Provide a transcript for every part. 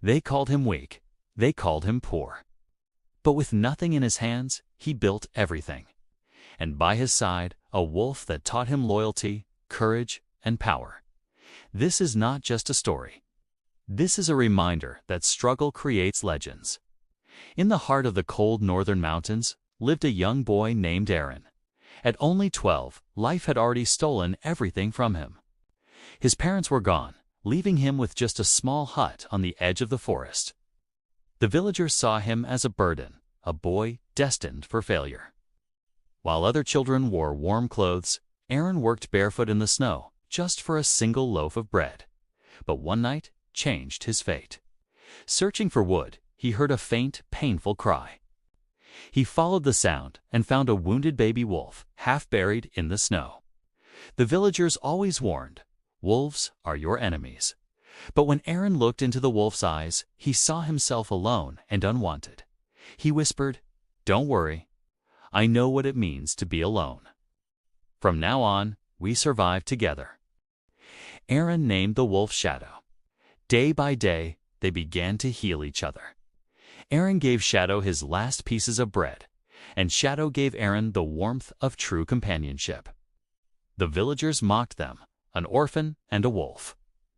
They called him weak. They called him poor. But with nothing in his hands, he built everything. And by his side, a wolf that taught him loyalty, courage, and power. This is not just a story. This is a reminder that struggle creates legends. In the heart of the cold northern mountains lived a young boy named Aaron. At only 12, life had already stolen everything from him. His parents were gone, leaving him with just a small hut on the edge of the forest. The villagers saw him as a burden, a boy destined for failure. While other children wore warm clothes, Aaron worked barefoot in the snow just for a single loaf of bread. But one night changed his fate. Searching for wood, he heard a faint, painful cry. He followed the sound and found a wounded baby wolf, half buried in the snow. The villagers always warned, wolves are your enemies. But when Aaron looked into the wolf's eyes, he saw himself alone and unwanted. He whispered, "Don't worry. I know what it means to be alone. From now on, we survive together." Aaron named the wolf Shadow. Day by day, they began to heal each other. Aaron gave Shadow his last pieces of bread, and Shadow gave Aaron the warmth of true companionship. The villagers mocked them, an orphan and a wolf,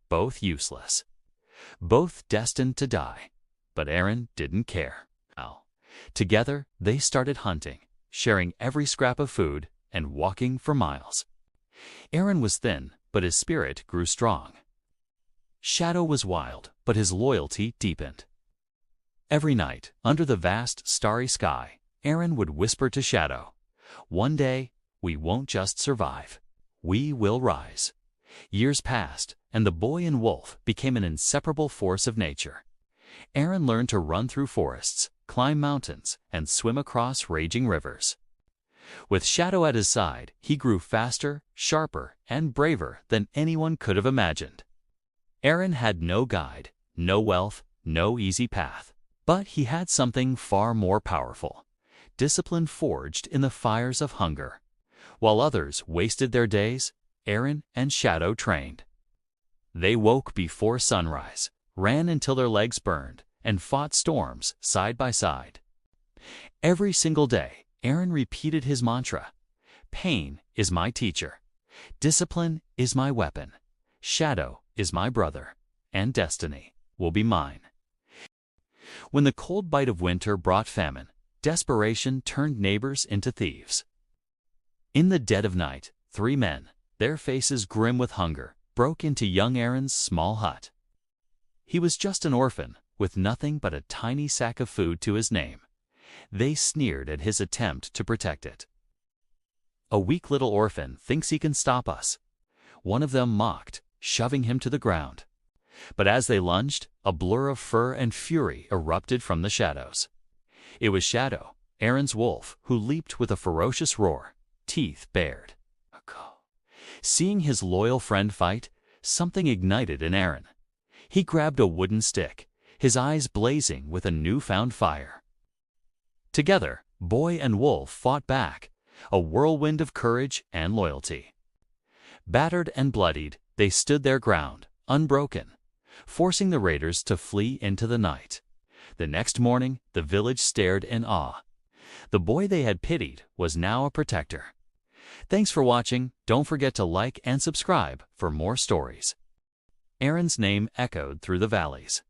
both useless, both destined to die. But Aaron didn't care. Together, they started hunting, sharing every scrap of food and walking for miles. Aaron was thin, but his spirit grew strong. Shadow was wild, but his loyalty deepened. Every night, under the vast, starry sky, Aaron would whisper to Shadow, "One day, we won't just survive. We will rise." Years passed, and the boy and wolf became an inseparable force of nature. Aaron learned to run through forests, climb mountains, and swim across raging rivers. With Shadow at his side, he grew faster, sharper, and braver than anyone could have imagined. Aaron had no guide, no wealth, no easy path. But he had something far more powerful: discipline forged in the fires of hunger. While others wasted their days, Aaron and Shadow trained. They woke before sunrise, ran until their legs burned, and fought storms side by side. Every single day, Aaron repeated his mantra: "Pain is my teacher. Discipline is my weapon. Shadow is my brother, and destiny will be mine." When the cold bite of winter brought famine, desperation turned neighbors into thieves. In the dead of night, 3 men, their faces grim with hunger, broke into young Aaron's small hut. He was just an orphan, with nothing but a tiny sack of food to his name. They sneered at his attempt to protect it. "A weak little orphan thinks he can stop us," one of them mocked, shoving him to the ground. But as they lunged, a blur of fur and fury erupted from the shadows. It was Shadow, Aaron's wolf, who leaped with a ferocious roar, teeth bared. Seeing his loyal friend fight, something ignited in Aaron. He grabbed a wooden stick, his eyes blazing with a newfound fire. Together, boy and wolf fought back, a whirlwind of courage and loyalty. Battered and bloodied, they stood their ground, unbroken, forcing the raiders to flee into the night. The next morning, the village stared in awe. The boy they had pitied was now a protector. Thanks for watching. Don't forget to like and subscribe for more stories. Aaron's name echoed through the valleys.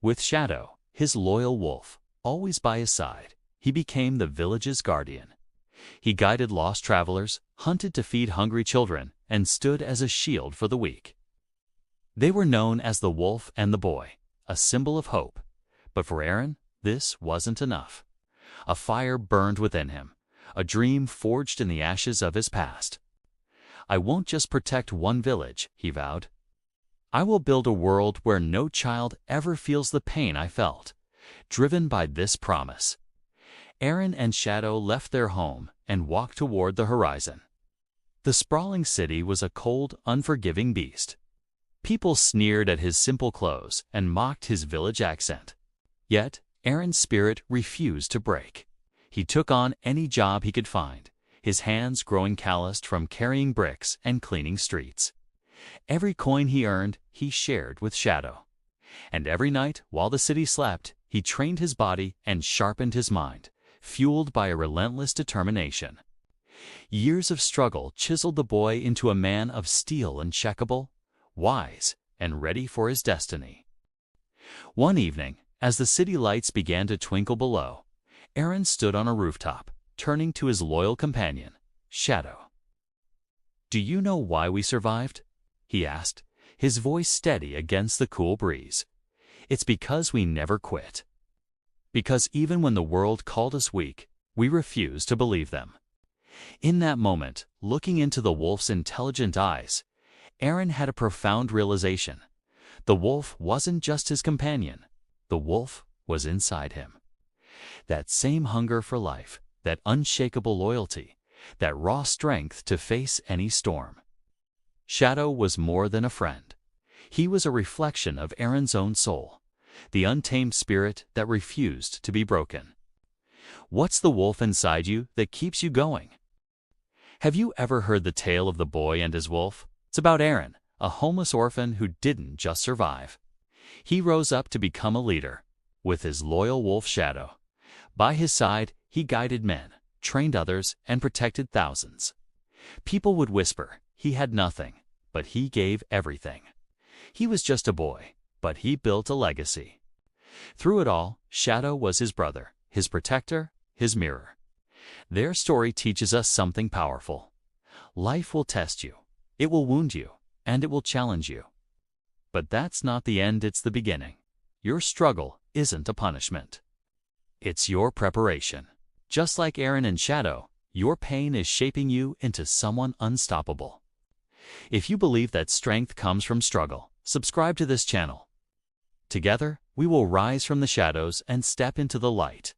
With Shadow, his loyal wolf, always by his side, he became the village's guardian. He guided lost travelers, hunted to feed hungry children, and stood as a shield for the weak. They were known as the wolf and the boy, a symbol of hope. But for Aaron, this wasn't enough. A fire burned within him, a dream forged in the ashes of his past. "I won't just protect one village," he vowed. "I will build a world where no child ever feels the pain I felt." Driven by this promise, Aaron and Shadow left their home and walked toward the horizon. The sprawling city was a cold, unforgiving beast. People sneered at his simple clothes and mocked his village accent. Yet, Aaron's spirit refused to break. He took on any job he could find, his hands growing calloused from carrying bricks and cleaning streets. Every coin he earned, he shared with Shadow. And every night, while the city slept, he trained his body and sharpened his mind, fueled by a relentless determination. Years of struggle chiseled the boy into a man of steel, uncheckable, wise, and ready for his destiny. One evening, as the city lights began to twinkle below, Aaron stood on a rooftop, turning to his loyal companion, Shadow. "Do you know why we survived?" he asked, his voice steady against the cool breeze. "It's because we never quit. Because even when the world called us weak, we refused to believe them." In that moment, looking into the wolf's intelligent eyes, Aaron had a profound realization. The wolf wasn't just his companion. The wolf was inside him. That same hunger for life, that unshakable loyalty, that raw strength to face any storm. Shadow was more than a friend. He was a reflection of Aaron's own soul, the untamed spirit that refused to be broken. What's the wolf inside you that keeps you going? Have you ever heard the tale of the boy and his wolf? It's about Aaron, a homeless orphan who didn't just survive. He rose up to become a leader, with his loyal wolf Shadow. By his side, he guided men, trained others, and protected thousands. People would whisper he had nothing, but he gave everything. He was just a boy, but he built a legacy. Through it all, Shadow was his brother, his protector, his mirror. Their story teaches us something powerful. Life will test you, it will wound you, and it will challenge you. But that's not the end, it's the beginning. Your struggle isn't a punishment. It's your preparation. Just like Aaron and Shadow, your pain is shaping you into someone unstoppable. If you believe that strength comes from struggle, subscribe to this channel. Together, we will rise from the shadows and step into the light.